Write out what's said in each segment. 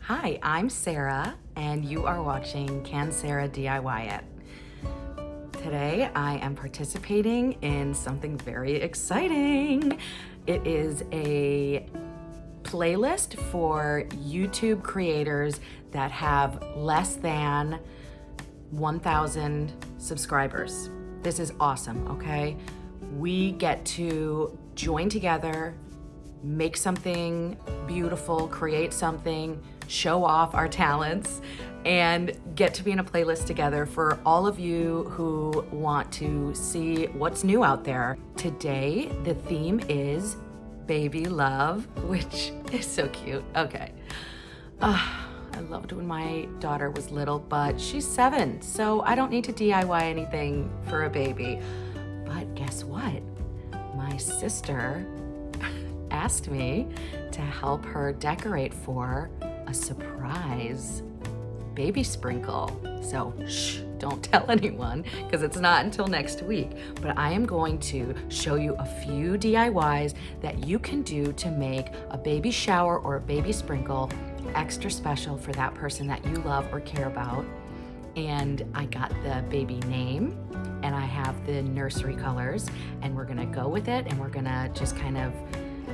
Hi, I'm Sarah, and you are watching Can Sarah DIY It? Today, I am participating in something very exciting. It is a playlist for YouTube creators that have less than 1,000 subscribers. This is awesome, okay? We get to join together, make something beautiful, create something, show off our talents, and get to be in a playlist together for all of you who want to see what's new out there. Today, the theme is baby love, which is so cute. Okay. I loved when my daughter was little, but she's 7, so I don't need to DIY anything for a baby. But guess what? My sister asked me to help her decorate for a surprise baby sprinkle. So shh, don't tell anyone because it's not until next week. But I am going to show you a few DIYs that you can do to make a baby shower or a baby sprinkle extra special for that person that you love or care about. And I got the baby name and I have the nursery colors, and we're gonna go with it and we're gonna just kind of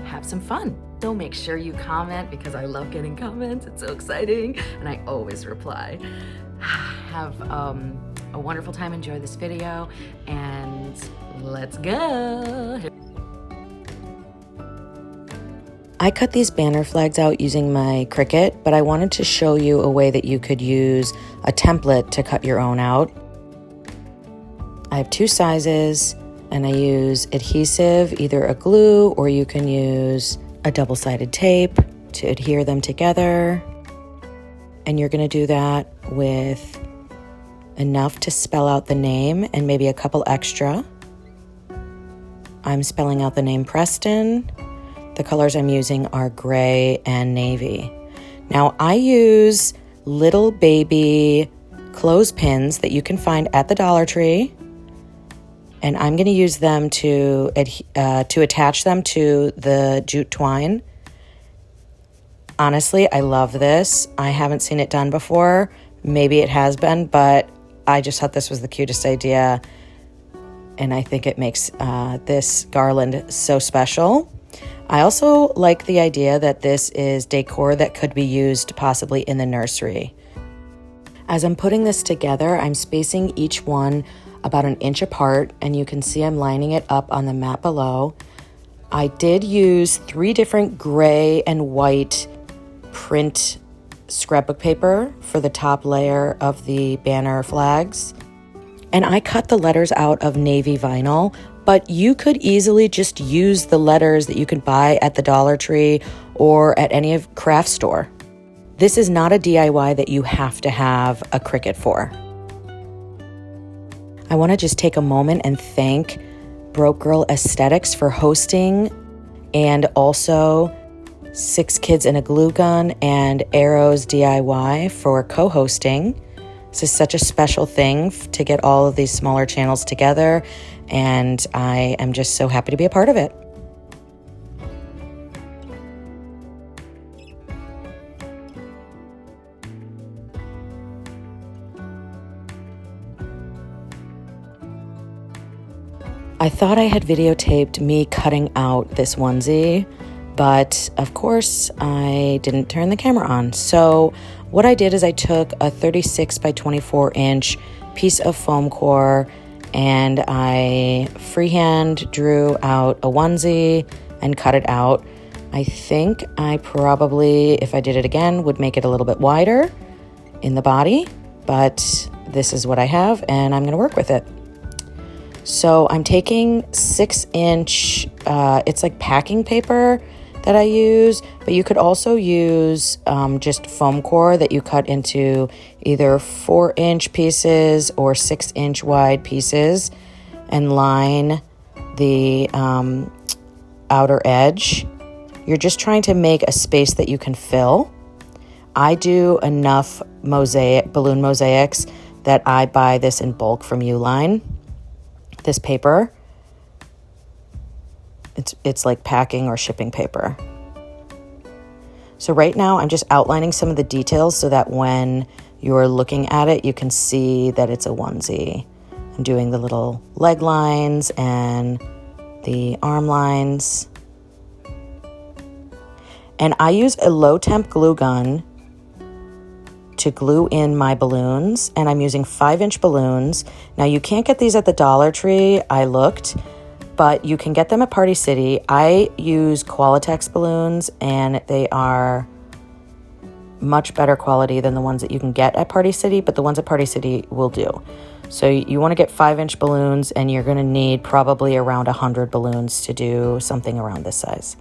have some fun. So make sure you comment because I love getting comments. It's so exciting and I always reply. Have a wonderful time. Enjoy this video and let's go. I cut these banner flags out using my Cricut, but I wanted to show you a way that you could use a template to cut your own out. I have 2 sizes and I use adhesive, either a glue or you can use a double-sided tape to adhere them together. And you're gonna do that with enough to spell out the name and maybe a couple extra. I'm spelling out the name Preston. The colors I'm using are gray and navy. Now I use little baby clothespins that you can find at the Dollar Tree. And I'm going to use them to attach them to the jute twine. Honestly, I love this. I haven't seen it done before. Maybe it has been, but I just thought this was the cutest idea. And I think it makes this garland so special. I also like the idea that this is decor that could be used possibly in the nursery. As I'm putting this together, I'm spacing each one about 1 inch apart, and you can see I'm lining it up on the mat below. I did use 3 different gray and white print scrapbook paper for the top layer of the banner flags. And I cut the letters out of navy vinyl, but you could easily just use the letters that you can buy at the Dollar Tree or at any craft store. This is not a DIY that you have to have a Cricut for. I want to just take a moment and thank Broke Girl Aesthetics for hosting, and also 6 Kids in a Glue Gun and Arrows DIY for co-hosting. This is such a special thing to get all of these smaller channels together, and I am just so happy to be a part of it. I thought I had videotaped me cutting out this onesie, but of course I didn't turn the camera on. So what I did is I took a 36 by 24 inch piece of foam core and I freehand drew out a onesie and cut it out. I think I probably, if I did it again, would make it a little bit wider in the body, but this is what I have and I'm gonna work with it. So I'm taking 6-inch, it's like packing paper that I use, but you could also use just foam core that you cut into either 4-inch pieces or 6-inch wide pieces and line the outer edge. You're just trying to make a space that you can fill. I do enough balloon mosaics that I buy this in bulk from Uline. This paper, it's like packing or shipping paper. So right now I'm just outlining some of the details so that when you're looking at it, you can see that it's a onesie. I'm doing the little leg lines and the arm lines. And I use a low temp glue gun to glue in my balloons, and I'm using 5-inch balloons. Now you can't get these at the Dollar Tree, I looked, but you can get them at Party City. I use Qualitex balloons, and they are much better quality than the ones that you can get at Party City, but the ones at Party City will do. So you want to get 5-inch balloons, and you're going to need probably around 100 balloons to do something around this size.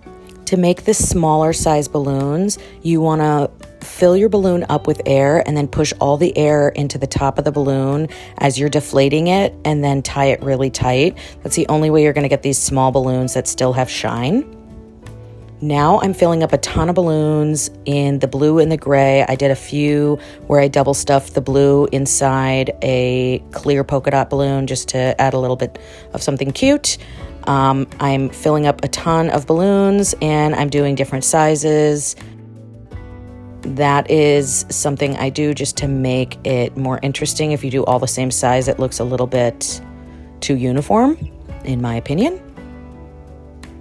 To make the smaller size balloons, you want to fill your balloon up with air and then push all the air into the top of the balloon as you're deflating it, and then tie it really tight. That's the only way you're going to get these small balloons that still have shine. Now I'm filling up a ton of balloons in the blue and the gray. I did a few where I double stuffed the blue inside a clear polka dot balloon just to add a little bit of something cute. I'm filling up a ton of balloons, and I'm doing different sizes. That is something I do just to make it more interesting. If you do all the same size, it looks a little bit too uniform, in my opinion.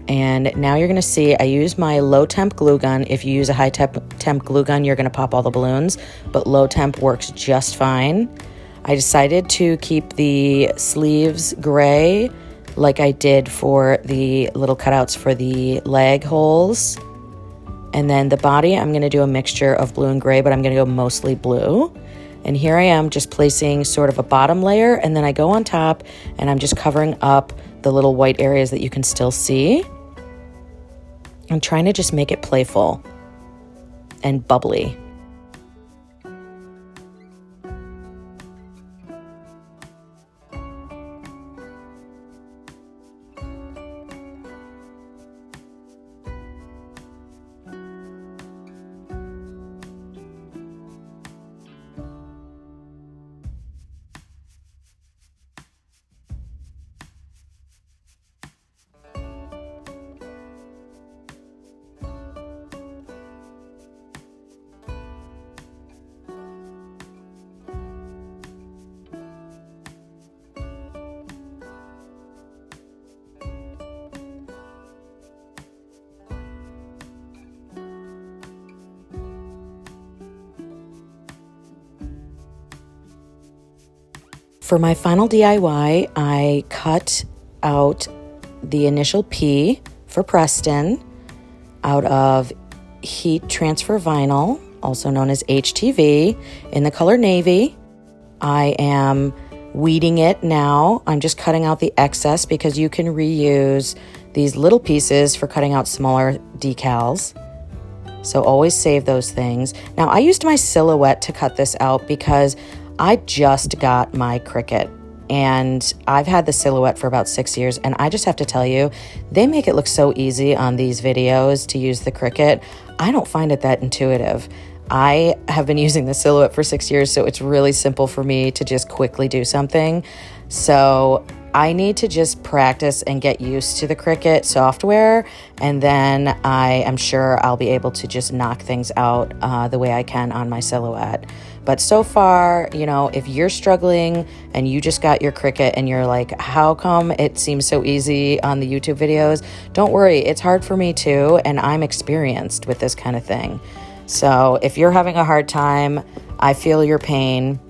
And now you're going to see I use my low temp glue gun. If you use a high temp glue gun, you're going to pop all the balloons, but low temp works just fine. I decided to keep the sleeves gray like I did for the little cutouts for the leg holes. And then the body, I'm going to do a mixture of blue and gray, but I'm going to go mostly blue. And here I am just placing sort of a bottom layer, and then I go on top and I'm just covering up the little white areas that you can still see. I'm trying to just make it playful and bubbly. For my final DIY, I cut out the initial P for Preston out of heat transfer vinyl, also known as HTV, in the color navy. I am weeding it now. I'm just cutting out the excess because you can reuse these little pieces for cutting out smaller decals. So always save those things. Now I used my silhouette to cut this out because I just got my Cricut, and I've had the silhouette for about 6 years, and I just have to tell you, they make it look so easy on these videos to use the Cricut. I don't find it that intuitive. I have been using the silhouette for 6 years, so it's really simple for me to just quickly do something. So I need to just practice and get used to the Cricut software, and then I am sure I'll be able to just knock things out the way I can on my silhouette. But so far, you know, if you're struggling and you just got your Cricut and you're like, how come it seems so easy on the YouTube videos? Don't worry, it's hard for me too, and I'm experienced with this kind of thing. So if you're having a hard time, I feel your pain.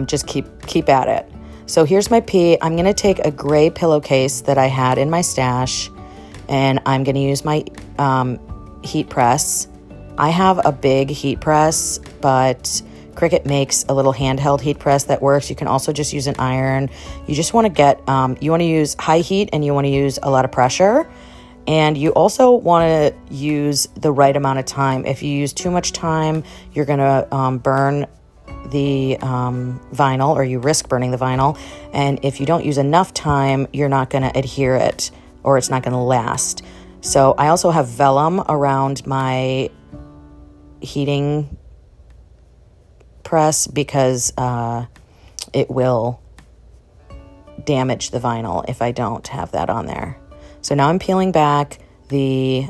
Just keep at it. So here's my P. I'm going to take a gray pillowcase that I had in my stash, and I'm going to use my heat press. I have a big heat press, but Cricut makes a little handheld heat press that works. You can also just use an iron. You just want to get, you want to use high heat, and you want to use a lot of pressure. And you also want to use the right amount of time. If you use too much time, you're going to burn the vinyl, or you risk burning the vinyl. And if you don't use enough time, you're not going to adhere it, or it's not going to last. So I also have vellum around my heating press because it will damage the vinyl if I don't have that on there. So now I'm peeling back the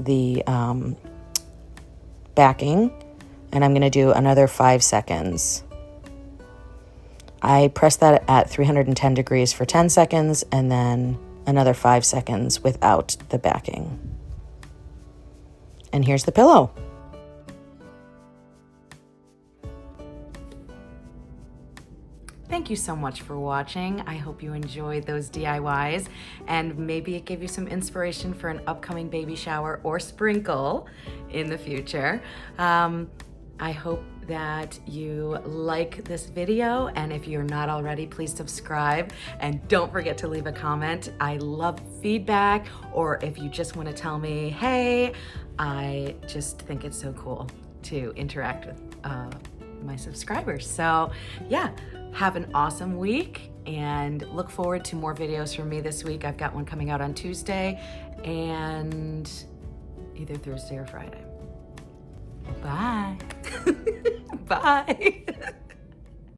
the backing, and I'm gonna do another 5 seconds. I press that at 310 degrees for 10 seconds and then another 5 seconds without the backing. And here's the pillow. Thank you so much for watching. I hope you enjoyed those DIYs, and maybe it gave you some inspiration for an upcoming baby shower or sprinkle in the future. I hope that you like this video, and if you're not already, please subscribe and don't forget to leave a comment. I love feedback, or if you just want to tell me, hey, I just think it's so cool to interact with my subscribers. So yeah, have an awesome week and look forward to more videos from me this week. I've got one coming out on Tuesday and either Thursday or Friday. Bye. Bye.